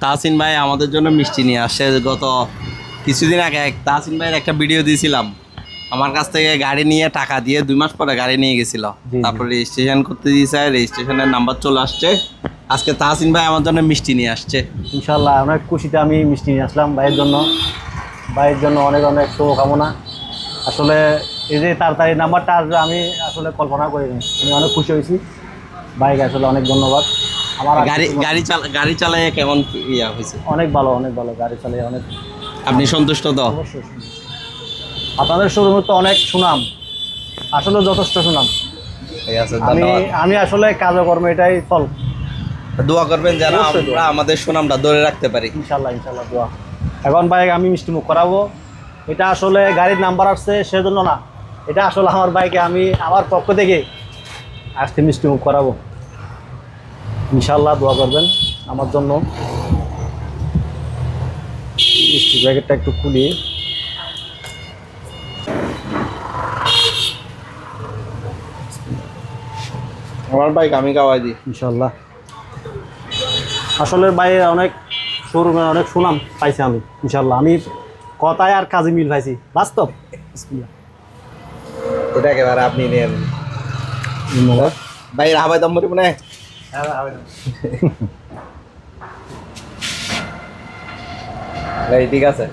তাহসিন ভাই আমাদের জন্য মিষ্টি নিয়ে আসছে। গত কিছুদিন আগে তাহসিন ভাইয়ের একটা ভিডিও দিয়েছিলাম, আমার কাছ থেকে গাড়ি নিয়ে টাকা দিয়ে 2 মাস পরে গাড়ি নিয়ে গেছিল, তারপর রেজিস্ট্রেশন করতে দিয়েছে, রেজিস্ট্রেশনের নাম্বার চলে আসছে। আজকে তাহসিন ভাই আমার জন্য মিষ্টি নিয়ে আসছে। ইনশাল্লাহ অনেক খুশিতে আমি মিষ্টি নিয়ে আসলাম ভাইয়ের জন্য। ভাইয়ের জন্য অনেক অনেক শুভকামনা। আসলে এই যে তাড়াতাড়ি নাম্বারটা আসবে আমি আসলে কল্পনা করিনি, আমি অনেক খুশি হয়েছি। ভাইকে আসলে অনেক ধন্যবাদ। আমার গাড়ি চালায় কেমন ইয়া হয়েছে? অনেক ভালো, অনেক ভালো গাড়ি চালিয়ে অনেক। আপনি সন্তুষ্ট তো? অবশ্যই। আপনাদের শোরুমে তো অনেক সুনাম, আসলে যথেষ্ট সুনাম। ঠিক আছে, আমি ধন্যবাদ। আমি আসলে কাজকর্ম এটাই ফল। দোয়া করবেন যেন অবশ্যই দোয়া। আমরা আমাদের সুনামটা ধরে রাখতে পারি। ইনশাল্লাহ ইনশাল্লাহ দোয়া। এখন ভাই আমি মিষ্টি মুখ করাবো। এটা আসলে গাড়ির নাম্বার আসছে সেজন্য না, এটা আসলে আমার বাইকে আমি আমার পক্ষ থেকে আজকে মিষ্টি মুখ করাবো। ইনশাল্লাহ দোয়া করবেন আমার জন্য। মিষ্টি প্যাকেটটা একটু খুলি। আমার বাইক আমি খাওয়াই দিই। ইনশাল্লাহ। আসলে ভাই অনেক শোরুমে অনেক সুনাম পাইছি আমি। ইনশাল্লাহ আমি কথায় আর কাজে মিল পাইছি, বাস্তব। এটা একেবারে আপনি নেন ভাই। হাবাই দম্বরি মনে হয়। ভাই ঠিক আছে,